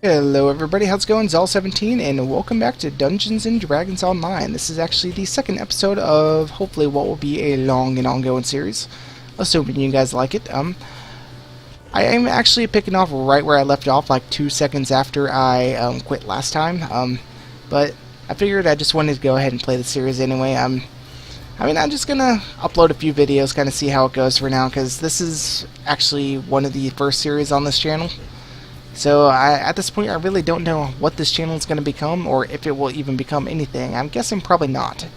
Hello everybody, how's it going? Xaul17 and welcome back to Dungeons & Dragons Online. This is actually the second episode of hopefully what will be a long and ongoing series, assuming you guys like it. I am actually picking off right where I left off, like 2 seconds after I quit last time, but I figured I just wanted to go ahead and play the series anyway. I'm just gonna upload a few videos, kind of see how it goes for now, because this is actually one of the first series on this channel. So at this point I really don't know what this channel is going to become, or if it will even become anything. I'm guessing probably not.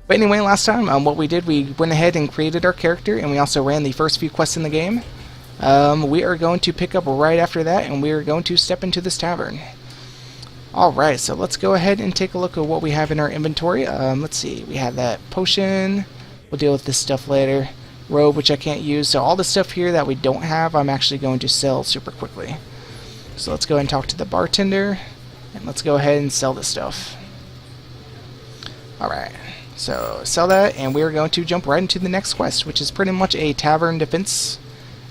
But anyway, last time what we did, we went ahead and created our character, and we also ran the first few quests in the game. We are going to pick up right after that, and we are going to step into this tavern. Alright, so let's go ahead and take a look at what we have in our inventory. Let's see, we have that potion. We'll deal with this stuff later. Robe, which I can't use, so all the stuff here that we don't have I'm actually going to sell super quickly. So let's go ahead and talk to the bartender, and let's go ahead and sell this stuff. Alright, so sell that, and we're going to jump right into the next quest, which is pretty much a tavern defense.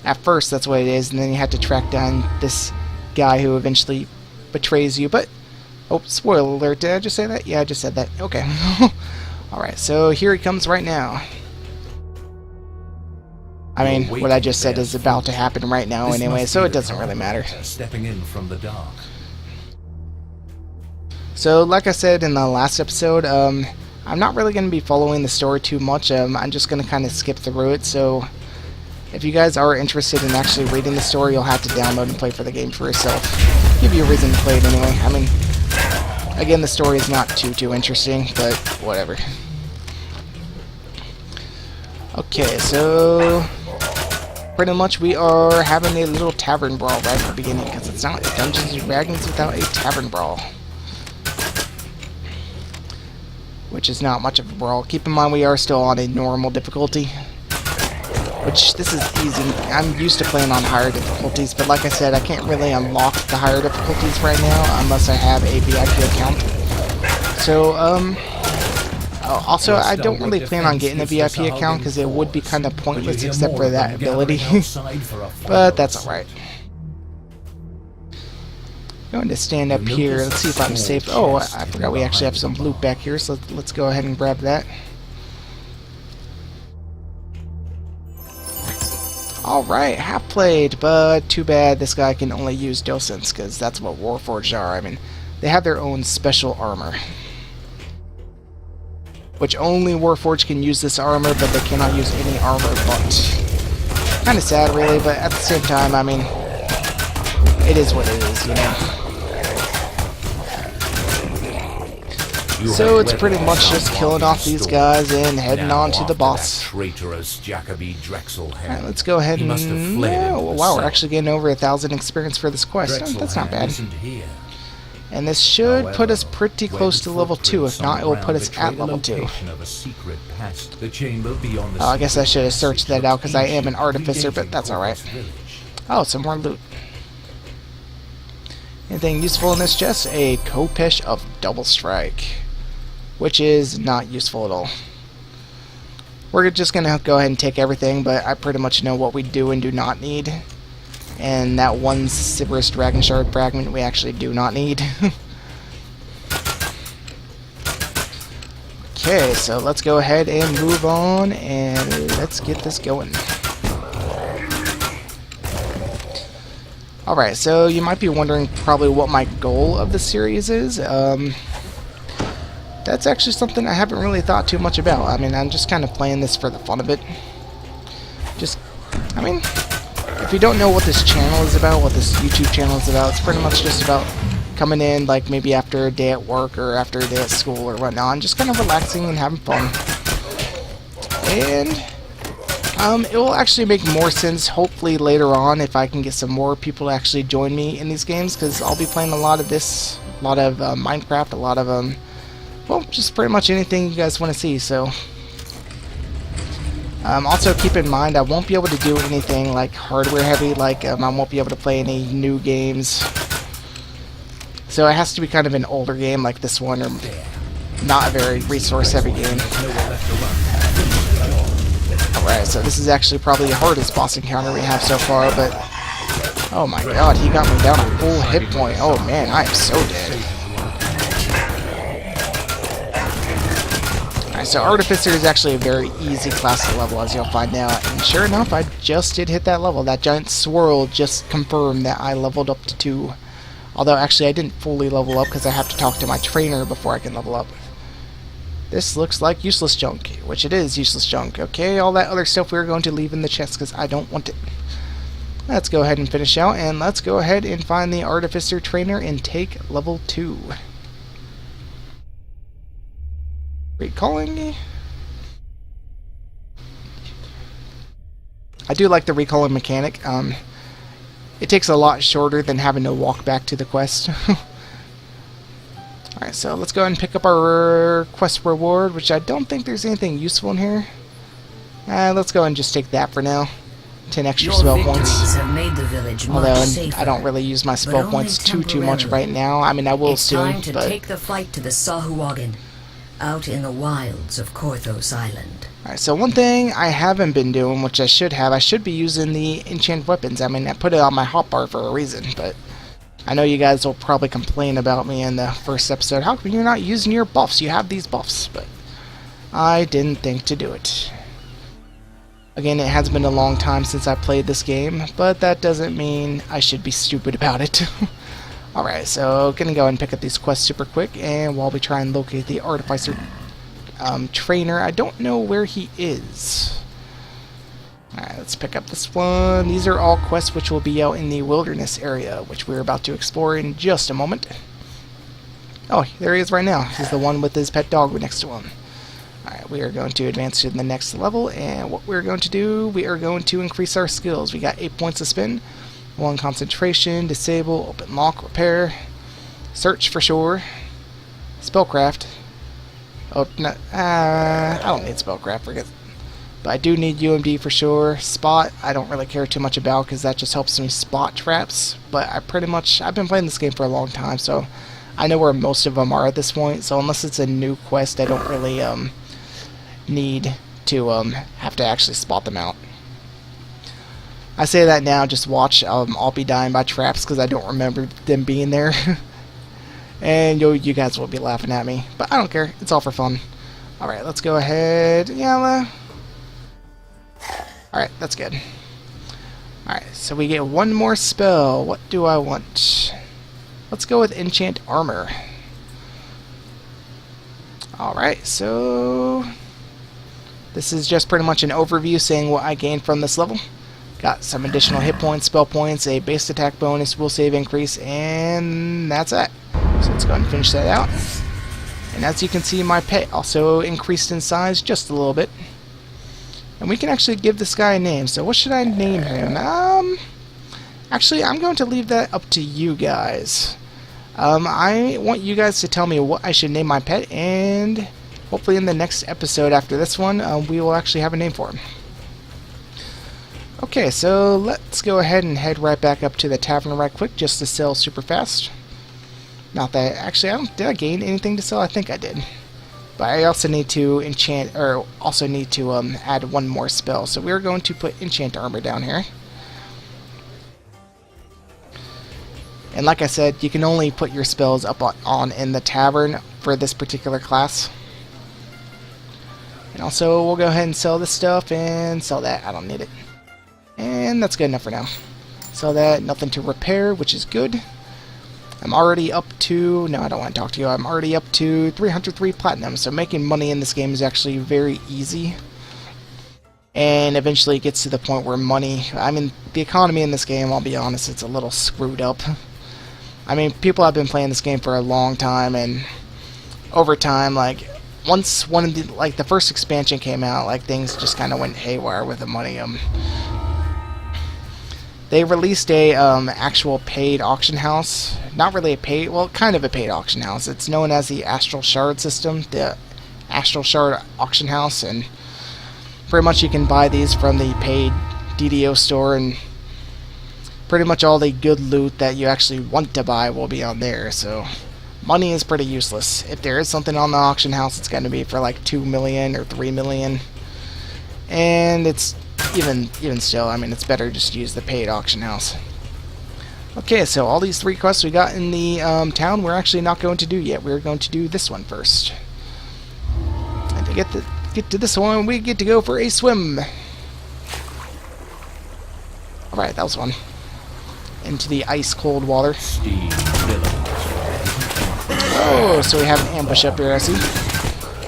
At first that's what it is, and then you have to track down this guy who eventually betrays you. But oh, spoiler alert, did I just say that? Yeah, I just said that. Okay. Alright, so here he comes right now. I mean, what I just said is about to happen right now anyway, so it doesn't really matter. Stepping in from the dark. So, like I said in the last episode, I'm not really going to be following the story too much. I'm just going to kind of skip through it, so if you guys are interested in actually reading the story, you'll have to download and play for the game for yourself. Give you a reason to play it anyway. I mean, again, the story is not too interesting, but whatever. Okay, so pretty much we are having a little tavern brawl right at the beginning, because it's not Dungeons & Dragons without a tavern brawl. Which is not much of a brawl. Keep in mind we are still on a normal difficulty, which this is easy. I'm used to playing on higher difficulties, but like I said, I can't really unlock the higher difficulties right now unless I have a VIP account. So, also, I don't really plan on getting a VIP account because it would be kind of pointless except for that ability. But that's alright. Going to stand up here. Let's see if I'm safe. Oh, I forgot we actually have some loot back here, so let's go ahead and grab that. Alright, half played, but too bad this guy can only use docents, because that's what Warforged are. I mean, they have their own special armor, which only Warforged can use this armor, but they cannot use any armor but. Kind of sad, really, but at the same time, I mean, it is what it is, you know. So it's pretty much just killing off these guys and heading on to the boss. Alright, let's go ahead and... Oh, wow, we're actually getting over 1,000 experience for this quest. Oh, that's not bad. And this should put us pretty close to level 2. If not, it will put us at level 2. Oh, I guess I should have searched that out because I am an artificer, but that's alright. Oh, some more loot. Anything useful in this chest? A Kopesh of Double Strike, which is not useful at all. We're just going to go ahead and take everything, but I pretty much know what we do and do not need. And that one Siberus Dragon Shard fragment we actually do not need. Okay, so let's go ahead and move on, and let's get this going. Alright, so you might be wondering probably what my goal of the series is. That's actually something I haven't really thought too much about. I mean, I'm just kind of playing this for the fun of it. If you don't know what this channel is about, what this YouTube channel is about, it's pretty much just about coming in, like, maybe after a day at work or after a day at school or whatnot, and just kind of relaxing and having fun. And it will actually make more sense, hopefully, later on, if I can get some more people to actually join me in these games, because I'll be playing a lot of this, a lot of Minecraft, a lot of, well, just pretty much anything you guys want to see, so... also keep in mind I won't be able to do anything like hardware heavy, like I won't be able to play any new games. So it has to be kind of an older game like this one, or not a very resource heavy game. Alright, so this is actually probably the hardest boss encounter we have so far, but Oh my god, he got me down a full hit point. Oh man, I am so dead. Alright, so Artificer is actually a very easy class to level, as you'll find out. And sure enough, I just did hit that level. That giant swirl just confirmed that I leveled up to 2. Although, actually, I didn't fully level up because I have to talk to my trainer before I can level up. This looks like useless junk, which it is useless junk. Okay, all that other stuff we're going to leave in the chest because I don't want it. Let's go ahead and finish out, and let's go ahead and find the Artificer trainer and take level 2. Recalling. I do like the recalling mechanic. It takes a lot shorter than having to walk back to the quest. Alright, so let's go ahead and pick up our quest reward, which I don't think there's anything useful in here. Let's go ahead and just take that for now. 10 extra spell points. Have made the village Although much safer, I don't really use my spell points too much right now. I mean, I will it's soon, time to but... take the fight to the Sahuagin, out in the wilds of Korthos Island. Alright, so one thing I haven't been doing, which I should be using the enchant weapons. I mean, I put it on my hotbar for a reason, but I know you guys will probably complain about me in the first episode. How come you're not using your buffs? You have these buffs, but I didn't think to do it. Again, it has been a long time since I played this game, but that doesn't mean I should be stupid about it. Alright, so gonna go ahead and pick up these quests super quick, and while we try and locate the Artificer trainer, I don't know where he is. Alright, let's pick up this one. These are all quests which will be out in the wilderness area, which we're about to explore in just a moment. Oh, there he is right now. He's the one with his pet dog next to him. Alright, we are going to advance to the next level, and what we're going to do, we are going to increase our skills. We got 8 points to spend. 1 concentration, disable, open lock, repair, search for sure, spellcraft. Oh, no, I don't need spellcraft, forget. But I do need UMD for sure. Spot, I don't really care too much about because that just helps me spot traps. But I've been playing this game for a long time, so I know where most of them are at this point. So unless it's a new quest, I don't really need to have to actually spot them out. I say that now, just watch. I'll be dying by traps because I don't remember them being there. And you guys will be laughing at me. But I don't care. It's all for fun. Alright, let's go ahead. Yeah. Alright, that's good. Alright, so we get one more spell. What do I want? Let's go with Enchant Armor. Alright, so... this is just pretty much an overview saying what I gained from this level. Got some additional hit points, spell points, a base attack bonus, will save increase, and that's it. So let's go ahead and finish that out. And as you can see, my pet also increased in size just a little bit. And we can actually give this guy a name. So what should I name him? Actually, I'm going to leave that up to you guys. I want you guys to tell me what I should name my pet, and hopefully in the next episode after this one, we will actually have a name for him. Okay, so let's go ahead and head right back up to the tavern right quick just to sell super fast. Not that, actually, did I gain anything to sell? I think I did. But I also need to enchant, or also need to add one more spell. So we're going to put Enchant Armor down here. And like I said, you can only put your spells up on in the tavern for this particular class. And also, we'll go ahead and sell this stuff and sell that. I don't need it. And that's good enough for now. Sell that, nothing to repair, which is good. I'm already up to... no, I don't want to talk to you. I'm already up to 303 platinum, so making money in this game is actually very easy. And eventually it gets to the point where money... I mean, the economy in this game, I'll be honest, it's a little screwed up. I mean, people have been playing this game for a long time, and over time, like, once one of the... like, the first expansion came out, like, things just kind of went haywire with the money. They released a actual paid auction house. Not really a paid, well, kind of a paid auction house. It's known as the Astral Shard system, the Astral Shard auction house, and pretty much you can buy these from the paid DDO store, and pretty much all the good loot that you actually want to buy will be on there. So money is pretty useless. If there is something on the auction house, it's going to be for like 2 million or 3 million, and it's even still, I mean, it's better just to use the paid auction house. Okay, so all these 3 quests we got in the town, we're actually not going to do yet. We're going to do this one first. And to get to this one, we get to go for a swim. Alright, that was one. Into the ice-cold water. Oh, so we have an ambush up here, I see.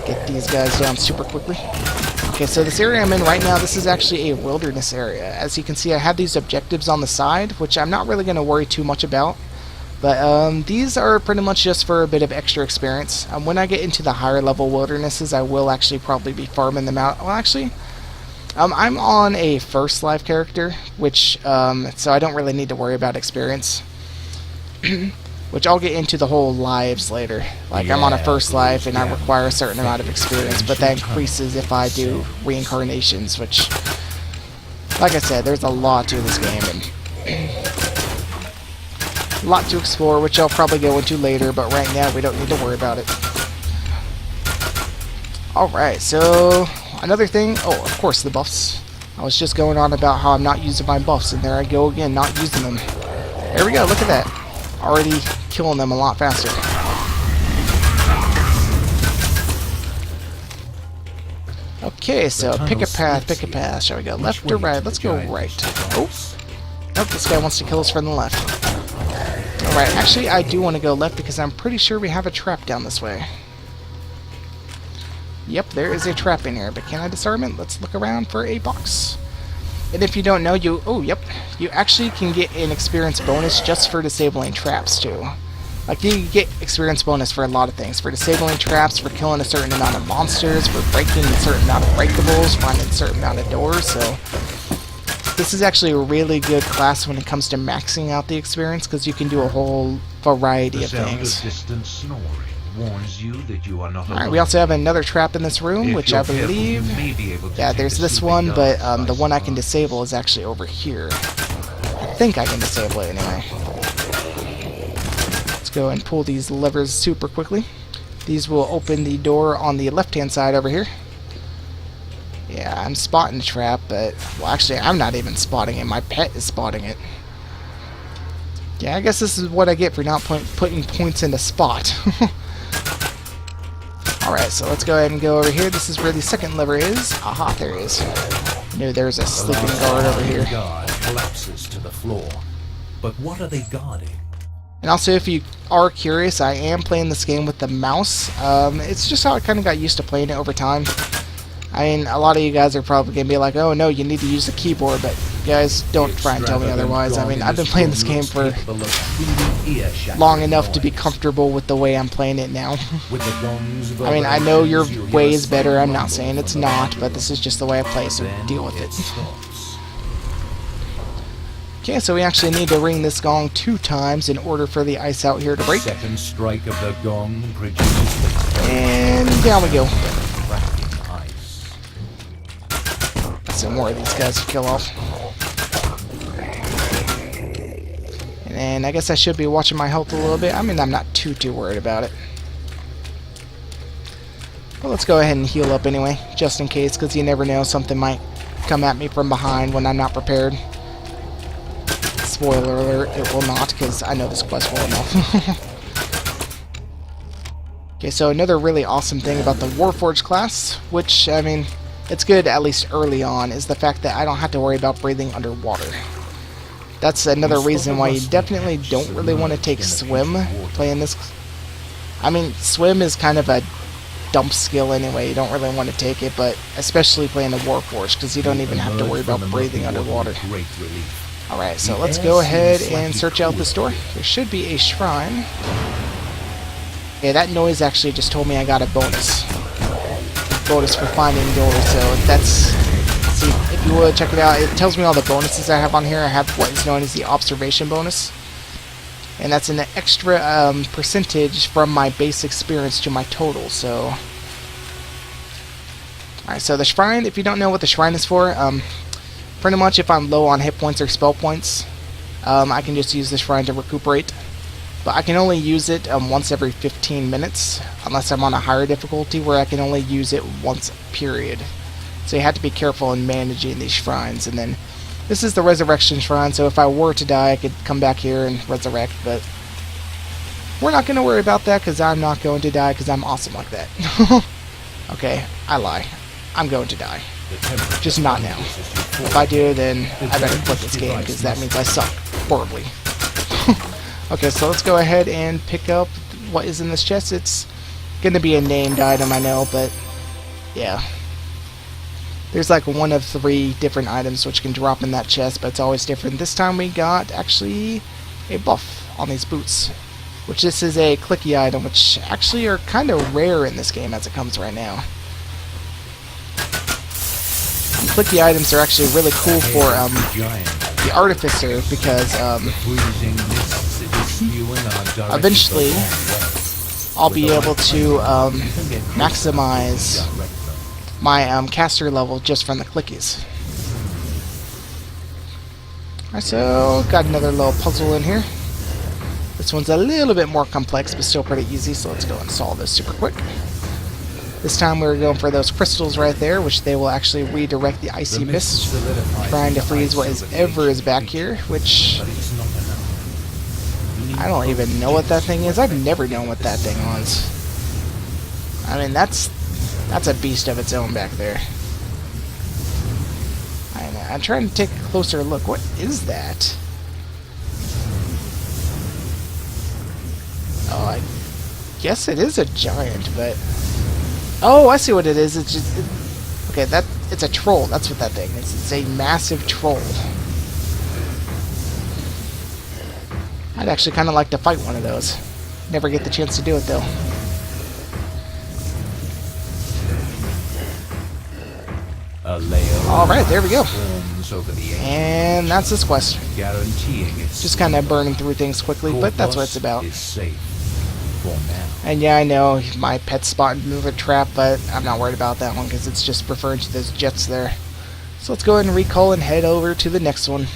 Get these guys down super quickly. Okay, so this area I'm in right now, this is actually a wilderness area. As you can see, I have these objectives on the side, which I'm not really going to worry too much about. But these are pretty much just for a bit of extra experience. When I get into the higher level wildernesses, I will actually probably be farming them out. Well, actually, I'm on a first life character, which so I don't really need to worry about experience. Which I'll get into the whole lives later. Like, I'm on a first life and I require a certain amount of experience, but that increases if I do reincarnations, which, like I said, there's a lot to this game and a lot to explore, which I'll probably go into later, but right now we don't need to worry about it. Alright, so another thing, oh, of course, the buffs. I was just going on about how I'm not using my buffs, and there I go again, not using them. There we go, look at that. Already killing them a lot faster. Okay, so pick a path. Shall we go left or right? Let's go right. Oh, nope, this guy wants to kill us from the left. Alright, actually I do want to go left because I'm pretty sure we have a trap down this way. Yep, there is a trap in here, but can I disarm it? Let's look around for a box. And if you don't know, you actually can get an experience bonus just for disabling traps too. Like, you get experience bonus for a lot of things. For disabling traps, for killing a certain amount of monsters, for breaking a certain amount of breakables, finding a certain amount of doors, so this is actually a really good class when it comes to maxing out the experience, because you can do a whole variety of things. Warns you that you are not alone. Alright, we also have another trap in this room, which I believe... Yeah, there's this one, but the one I can disable is actually over here. I think I can disable it anyway. Let's go and pull these levers super quickly. These will open the door on the left-hand side over here. Yeah, I'm spotting the trap, but... Well, actually, I'm not even spotting it. My pet is spotting it. Yeah, I guess this is what I get for not putting points in the spot. Alright, so let's go ahead and go over here. This is where the second lever is. Aha, there it is. No, there's a sleeping guard over here. Guard collapses to the floor. But what are they guarding? And also, if you are curious, I am playing this game with the mouse. It's just how I kind of got used to playing it over time. I mean, a lot of you guys are probably going to be like, oh no, you need to use the keyboard, but guys, don't try and tell me otherwise. I mean, I've been playing this game for long enough to be comfortable with the way I'm playing it now. I mean, I know your way is better, I'm not saying it's not, but this is just the way I play, so deal with it. Okay, so we actually need to ring this gong 2 times in order for the ice out here to break. Second strike of the gong produces the and down we go. Some more of these guys to kill off. And I guess I should be watching my health a little bit. I mean, I'm not too worried about it. But let's go ahead and heal up anyway, just in case, because you never know, something might come at me from behind when I'm not prepared. Spoiler alert, it will not, because I know this quest well enough. Okay, so another really awesome thing about the Warforged class, which, I mean, it's good at least early on, is the fact that I don't have to worry about breathing underwater. That's another reason why you definitely don't really want to take swim playing this. I mean, swim is kind of a dump skill anyway, you don't really want to take it, but especially playing the Warforged, because you don't even have to worry about breathing underwater. Alright, so let's go ahead and search out this door. There should be a shrine. Yeah, that noise actually just told me I got a bonus. Bonus for finding doors, so that's... See, if you would check it out, it tells me all the bonuses I have on here. I have what is known as the observation bonus. And that's an extra percentage from my base experience to my total, so... Alright, so the shrine, if you don't know what the shrine is for, pretty much if I'm low on hit points or spell points, I can just use the shrine to recuperate. But I can only use it once every 15 minutes, unless I'm on a higher difficulty where I can only use it once a period. So you have to be careful in managing these shrines. And then This is the resurrection shrine, so if I were to die, I could come back here and resurrect, but we're not going to worry about that because I'm not going to die because I'm awesome like that. Okay, I lie. I'm going to die. Just not now. If I do, then I better quit this game because that means I suck horribly. Okay, so let's go ahead and pick up what is in this chest. It's going to be a named item, I know, but yeah. There's like one of 3 different items which can drop in that chest, but it's always different. This time we got actually a buff on these boots, which this is a clicky item, which actually are kind of rare in this game as it comes right now. Clicky items are actually really cool for the Artificer because eventually I'll be able to maximize my caster level just from the clickies. Alright, so got another little puzzle in here. This one's a little bit more complex, but still pretty easy, so let's go and solve this super quick. This time we're going for those crystals right there, which they will actually redirect the icy mist, trying to freeze whatever is back here, which I don't even know what that thing is. I've never known what that thing was. I mean, that's a beast of its own back there. I'm trying to take a closer look. What is that? Oh, I guess it is a giant, but... Oh, I see what it is. It's just... Okay, it's a troll. That's what that thing is. It's a massive troll. I'd actually kind of like to fight one of those. Never get the chance to do it, though. Alright, there we go. And that's this quest. Just kind of burning through things quickly, but that's what it's about. And yeah, I know my pet spotted another trap, but I'm not worried about that one because it's just referring to those jets there. So let's go ahead and recall and head over to the next one.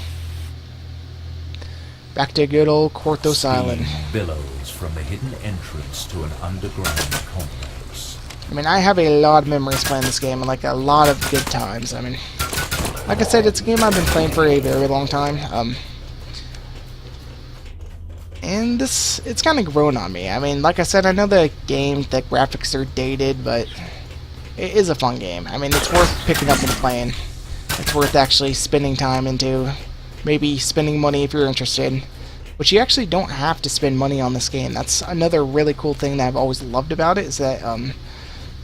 Back to good old Cannith Island. Billows from the hidden entrance to an underground complex. I mean, I have a lot of memories playing this game, and like a lot of good times. I mean, like I said, it's a game I've been playing for a very long time. And it's kind of grown on me. I mean, like I said, I know the graphics are dated, but it is a fun game. I mean, it's worth picking up and playing. It's worth actually spending time into, maybe spending money if you're interested. But you actually don't have to spend money on this game. That's another really cool thing that I've always loved about it, is that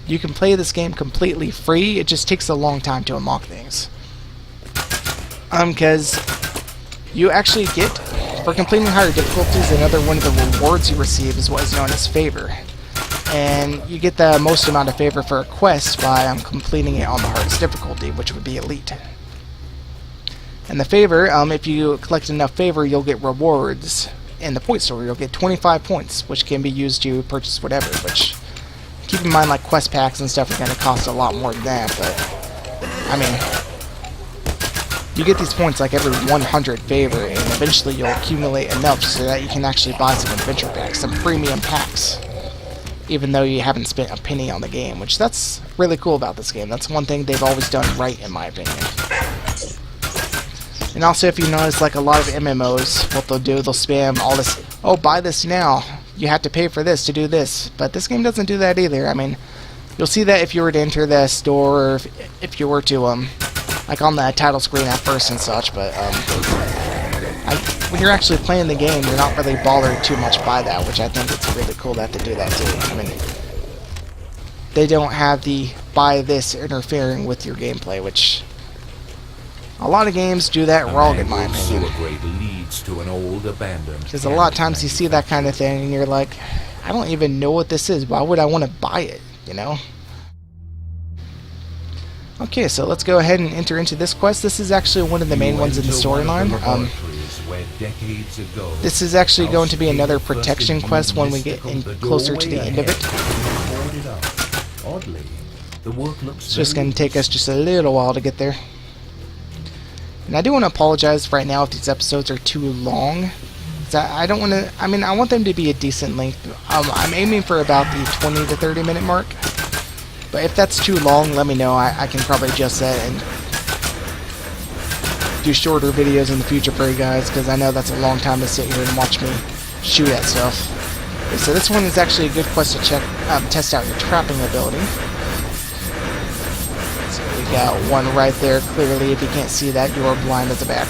you can play this game completely free. It just takes a long time to unlock things. Because you actually get, for completing higher difficulties, another one of the rewards you receive is what is known as favor. And you get the most amount of favor for a quest by completing it on the hardest difficulty, which would be elite. And the favor, if you collect enough favor, you'll get rewards in the point store. You'll get 25 points, which can be used to purchase whatever, which, keep in mind, like quest packs and stuff are going to cost a lot more than that, but I mean, you get these points like every 100 favor, and eventually you'll accumulate enough so that you can actually buy some adventure packs, some premium packs, even though you haven't spent a penny on the game, which that's really cool about this game. That's one thing they've always done right, in my opinion. And also, if you notice, like a lot of MMOs, what they'll do, they'll spam all this, oh, buy this now, you have to pay for this to do this, but this game doesn't do that either. I mean, you'll see that if you were to enter the store, or if you were to, like on the title screen at first and such, but when you're actually playing the game, you're not really bothered too much by that, which I think it's really cool that they do that too. I mean, they don't have the buy this interfering with your gameplay, which a lot of games do that wrong, in my opinion. Because a lot of times you see that kind of thing and you're like, I don't even know what this is, why would I want to buy it, you know? Okay, so let's go ahead and enter into this quest. This is actually one of the main ones in the storyline. This is actually going to be another protection quest when we get in closer to the end of it. It's just going to take us just a little while to get there. And I do want to apologize right now if these episodes are too long. I don't want to, I mean, I want them to be a decent length. I'm aiming for about the 20 to 30 minute mark. But if that's too long, let me know. I can probably adjust that. And do shorter videos in the future for you guys, because I know that's a long time to sit here and watch me shoot at stuff. Okay, so this one is actually a good quest to test out your trapping ability. So we got one right there. Clearly, if you can't see that, you are blind as a bat.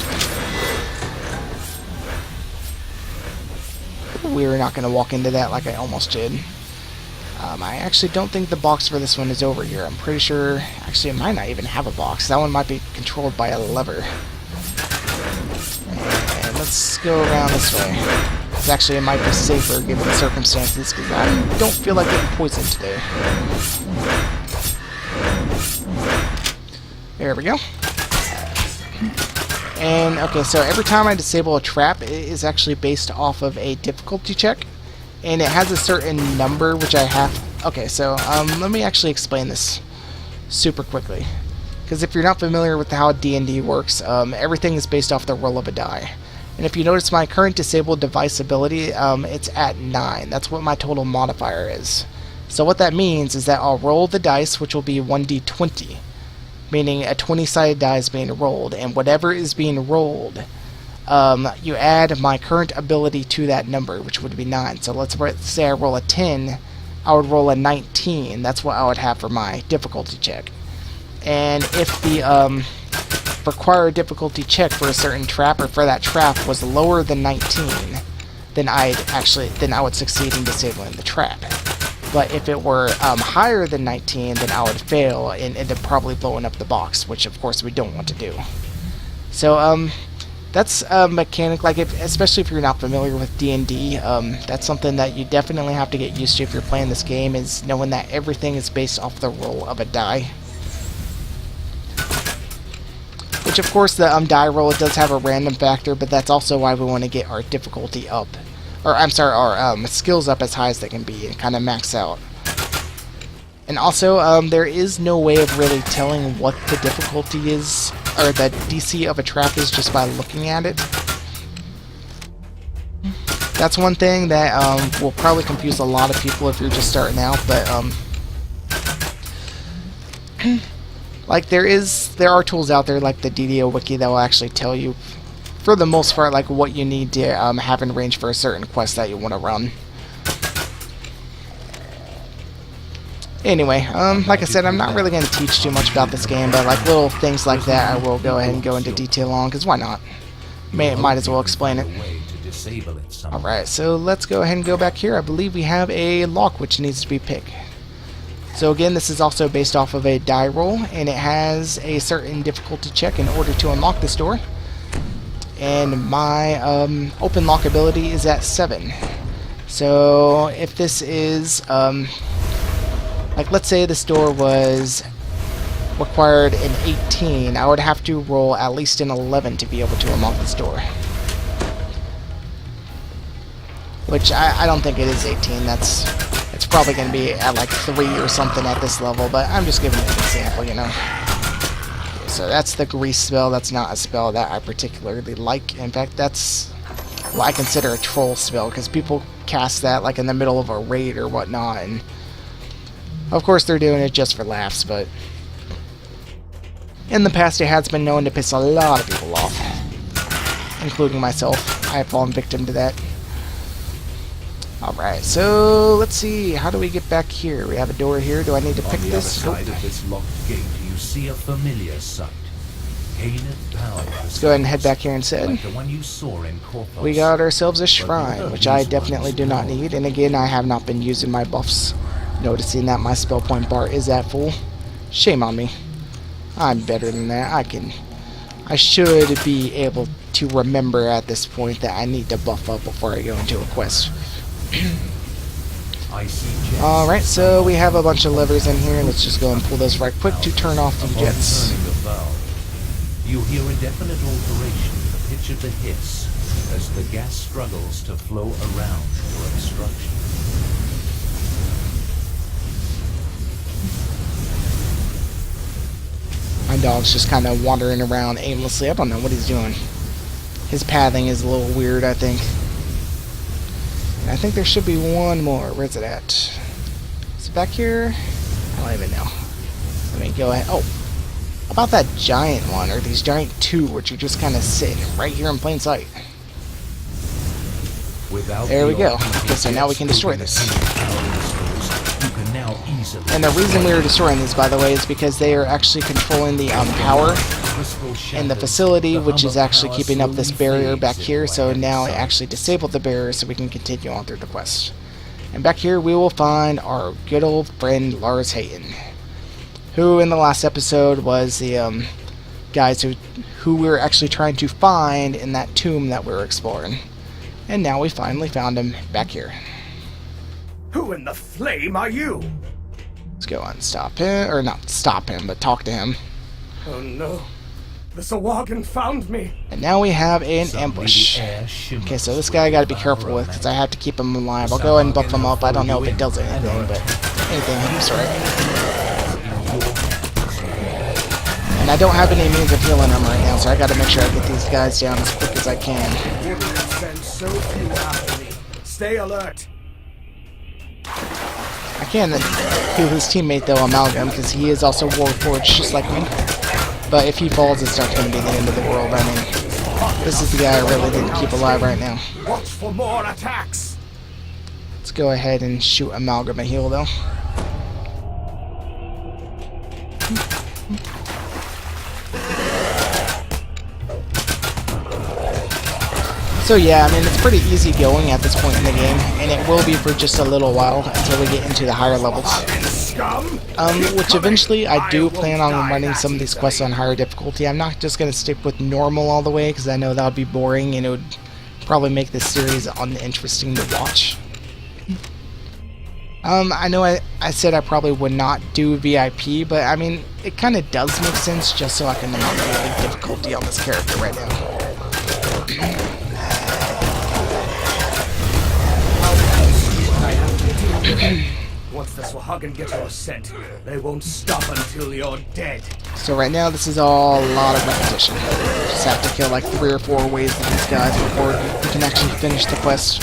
We're not going to walk into that like I almost did. I actually don't think the box for this one is over here. I'm pretty sure... Actually, it might not even have a box. That one might be controlled by a lever. And let's go around this way. Because actually, it might be safer given the circumstances, because I don't feel like getting poisoned today. There we go. And, okay, so every time I disable a trap, it is actually based off of a difficulty check. And it has a certain number, which I have... Okay, so, let me actually explain this super quickly. Because if you're not familiar with how D&D works, everything is based off the roll of a die. And if you notice my current disabled device ability, it's at 9. That's what my total modifier is. So what that means is that I'll roll the dice, which will be 1d20. Meaning a 20-sided die is being rolled, and whatever is being rolled, you add my current ability to that number, which would be 9. So let's say I roll a 10, I would roll a 19. That's what I would have for my difficulty check. And if the required difficulty check for a certain trap or for that trap was lower than 19, then I would succeed in disabling the trap. But if it were higher than 19, then I would fail and end up probably blowing up the box, which of course we don't want to do. So that's a mechanic, like especially if you're not familiar with D&D, that's something that you definitely have to get used to if you're playing this game, is knowing that everything is based off the roll of a die. Which of course the die roll, it does have a random factor, but that's also why we want to get our difficulty up. Or, I'm sorry, our skills up as high as they can be and kind of max out. And also, there is no way of really telling what the difficulty is, or the DC of a trap is, just by looking at it. That's one thing that will probably confuse a lot of people if you're just starting out, but like there are tools out there like the DDO wiki that will actually tell you, for the most part, like what you need to have in range for a certain quest that you want to run. Anyway, like I said, I'm not really going to teach too much about this game, but like little things like that I will go ahead and go into detail on, because why not? Might as well explain it. Alright, so let's go ahead and go back here. I believe we have a lock which needs to be picked. So again, this is also based off of a die roll, and it has a certain difficulty check in order to unlock this door. And my open lock ability is at 7. So if this is, like let's say this door was required an 18, I would have to roll at least an 11 to be able to unlock this door. Which I don't think it is 18, it's probably going to be at like 3 or something at this level, but I'm just giving an example, you know. So that's the grease spell. That's not a spell that I particularly like. In fact, that's what I consider a troll spell, because people cast that like in the middle of a raid or whatnot, and of course they're doing it just for laughs, but in the past it has been known to piss a lot of people off, including myself. I have fallen victim to that. Alright, so let's see, how do we get back here? We have a door here. Do I need to pick this? On the other side of this locked gate, you see a familiar sight. Cannith Ruins. Let's go ahead and head back here instead. Like the one you saw in Corpus. We got ourselves a shrine, which I definitely do not need, and again, I have not been using my buffs. Noticing that my spell point bar is at full. Shame on me. I'm better than that. I should be able to remember at this point that I need to buff up before I go into a quest. Alright, so we have a bunch of levers in here. Let's just go and pull those right quick to turn off the jets. You hear a definite alteration in the pitch of the hiss as the gas struggles to flow around your obstruction. My dog's just kind of wandering around aimlessly. I don't know what he's doing. His pathing is a little weird, I think. I think there should be one more. Where's it at? Is it back here? I don't even know. Let me go ahead. Oh. about that giant one, or these giant two, which are just kind of sitting right here in plain sight? There we go. Okay, so now we can destroy this. And the reason we were destroying these, by the way, is because they are actually controlling the power in the facility, which is actually keeping up this barrier back here. So now it actually disabled the barrier so we can continue on through the quest. And back here we will find our good old friend Lars Heyton, who in the last episode was the guys who we were actually trying to find in that tomb that we were exploring. And now we finally found him back here. Who in the flame are you? Let's go and stop him, or not stop him, but talk to him. Oh no, the Sawagan found me. And now we have an ambush. Okay, so this guy I gotta be careful with, because I have to keep him alive. I'll go ahead and buff him up. I don't know if it does anything, but anything helps, right? And I don't have any means of healing him right now, so I gotta make sure I get these guys down as quick as I can. Send so few after me. Stay alert. I can heal his teammate though, Amalgam, because he is also Warforged just like me. But if he falls, it's not going to be the end of the world. I mean, this is the guy I really didn't keep alive right now. Watch for more attacks. Let's go ahead and shoot Amalgam a heal though. So yeah, I mean, it's pretty easy going at this point in the game, and it will be for just a little while until we get into the higher levels. Which eventually I do plan on running some of these quests on higher difficulty. I'm not just going to stick with normal all the way, because I know that would be boring, and it would probably make this series uninteresting to watch. I know I said I probably would not do VIP, but I mean, it kind of does make sense just so I can evaluate the difficulty on this character right now. Once the Swahagan get your scent, they won't stop until you're dead. So right now, this is all a lot of repetition. Just have to kill like 3 or 4 waves of these guys before we can actually finish the quest.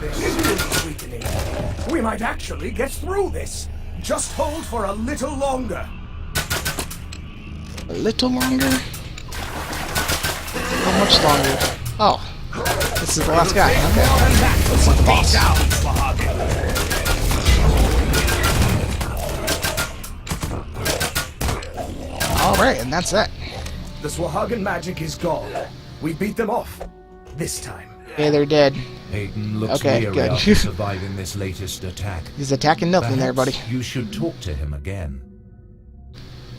They're still weakening. We might actually get through this. Just hold for a little longer. A little longer? How much longer? Oh. This is the last guy. Okay. This is the boss. Alright, and that's that. The Swahagan magic is gone. We beat them off. This time. Okay, they're dead. Heyton looks Okay, weary good. after surviving this latest attack. He's attacking nothing there, buddy. Perhaps you should talk to him again.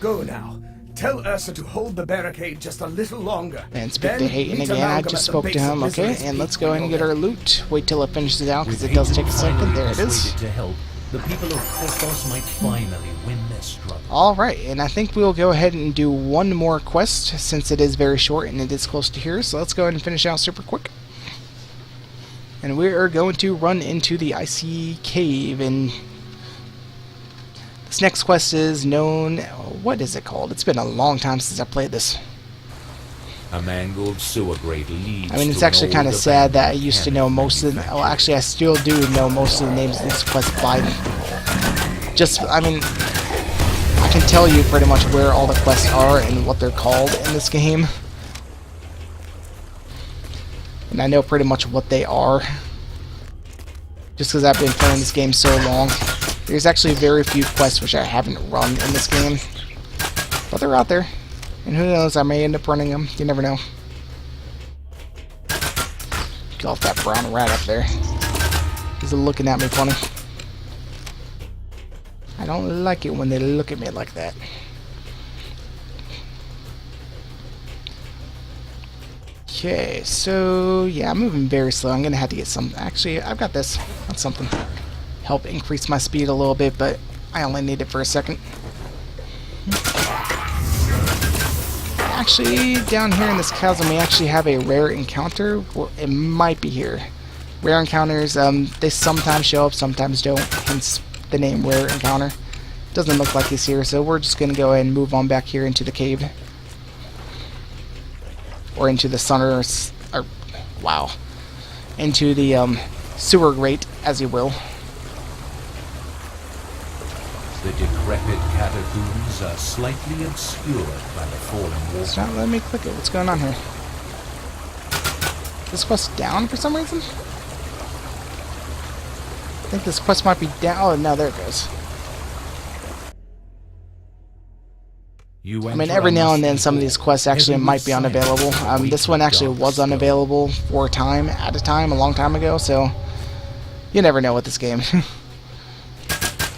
Go now. Tell Ursa to hold the barricade just a little longer. And speak to Heyton again. I just spoke to him. Okay, and let's go ahead and get our loot. Wait till it finishes out, because it does take a second. There it is. To help, the people of Porthos might finally win their struggle. Alright, and I think we'll go ahead and do one more quest, since it is very short and it is close to here. So let's go ahead and finish out super quick. And we are going to run into the icy cave, and this next quest is known... what is it called? It's been a long time since I played this. A mangled sewer grate leads. I mean, it's actually kind of sad that I used to know most of the... well, actually, I still do know most of the names of this quest by... just, I mean... I can tell you pretty much where all the quests are and what they're called in this game. And I know pretty much what they are. Just because I've been playing this game so long. There's actually very few quests which I haven't run in this game. But they're out there. And who knows, I may end up running them. You never know. Get off that brown rat up there. He's looking at me funny. I don't like it when they look at me like that. Okay, so yeah, I'm moving very slow. I'm gonna have to get some. Actually, I've got this. That's something. Help increase my speed a little bit, but I only need it for a second. Actually, down here in this chasm, we actually have a rare encounter. Well, it might be here. Rare encounters, they sometimes show up, sometimes don't. Hence the name Rare Encounter. Doesn't look like he's here, so we're just gonna go ahead and move on back here into the cave. Or into the wow. Into the sewer grate, as you will. The decrepit catacombs are slightly obscured by the fallen It's water. not letting me click it. What's going on here? This quest down for some reason? I think this quest might be down. Oh, no, there it goes. I mean, every now and then some of these quests actually might be unavailable. This one actually was unavailable for a time, a long time ago, so you never know with this game.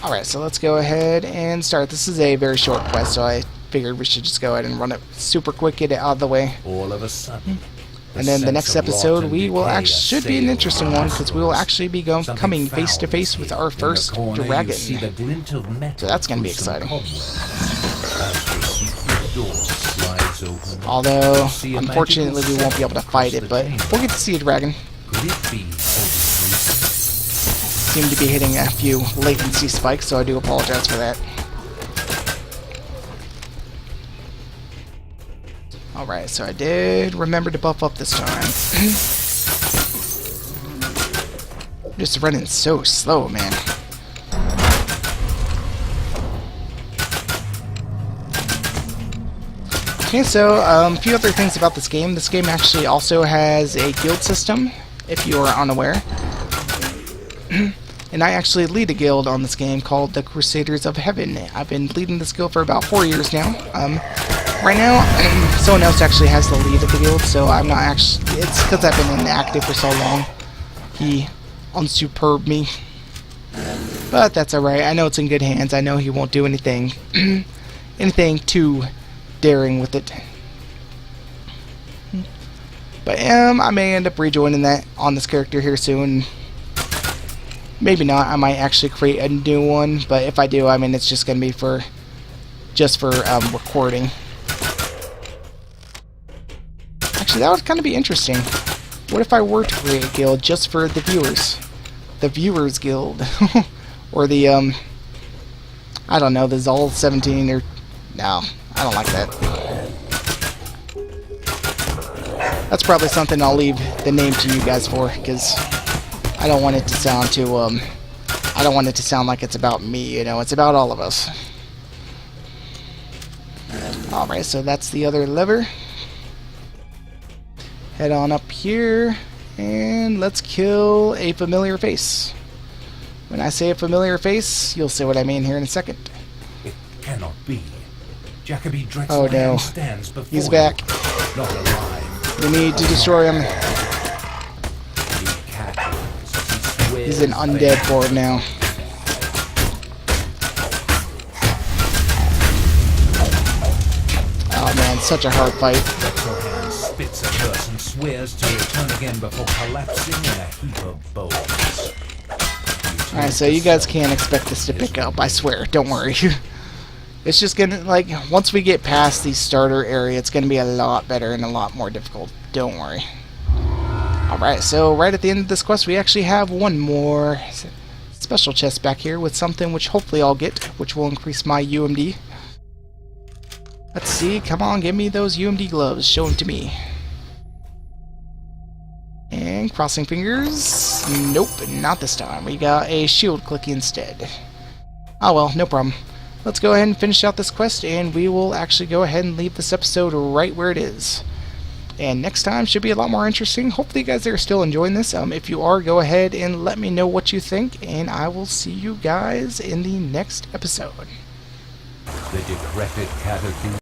Alright, so let's go ahead and start. This is a very short quest, so I figured we should just go ahead and run it super quick, get it out of the way. All of a sudden, And then the next episode, we will actually should be an interesting one, because we will actually be coming face to face with our first dragon. So that's going to be exciting. Although, unfortunately, we won't be able to fight it, but we'll get to see a dragon. Seem to be hitting a few latency spikes, so I do apologize for that. Alright, so I did remember to buff up this time. Just running so slow, man. Okay, so a few other things about this game. This game actually also has a guild system, if you are unaware. And I actually lead a guild on this game called the Crusaders of Heaven. I've been leading this guild for about 4 years now. Right now, someone else actually has the lead of the guild, so I'm not actually... It's because I've been inactive for so long. He unsuperbed me. But that's alright. I know it's in good hands. I know he won't do anything... anything too daring with it. But I may end up rejoining that on this character here soon. Maybe not. I might actually create a new one, but if I do, I mean, it's just going to be for recording. Actually, that would kind of be interesting. What if I were to create a guild just for the viewers? The Viewers Guild. Or the, I don't know, the Xaul 17 or... No, I don't like that. That's probably something I'll leave the name to you guys for, because I don't want it to sound too, I don't want it to sound like it's about me, you know, it's about all of us. Alright, so that's the other lever. Head on up here, and let's kill a familiar face. When I say a familiar face, you'll see what I mean here in a second. It cannot be. Jacoby Drexler Oh no, stands before he's back. you, not alive. We need to destroy him. He's an undead form now. Oh man, such a hard fight. Drexler spits a curse and swears to return again before collapsing in a heap of bones. Alright, so you guys can't expect this to pick up, I swear, don't worry. It's just gonna, like, once we get past the starter area, it's gonna be a lot better and a lot more difficult, don't worry. Alright, so right at the end of this quest, we actually have one more special chest back here with something which hopefully I'll get, which will increase my UMD. Let's see, come on, give me those UMD gloves, show them to me. And crossing fingers, nope, not this time. We got a shield clicky instead. Oh well, no problem. Let's go ahead and finish out this quest, and we will actually go ahead and leave this episode right where it is. And next time should be a lot more interesting. Hopefully you guys are still enjoying this. If you are, go ahead and let me know what you think, and I will see you guys in the next episode. The decrepit catacomb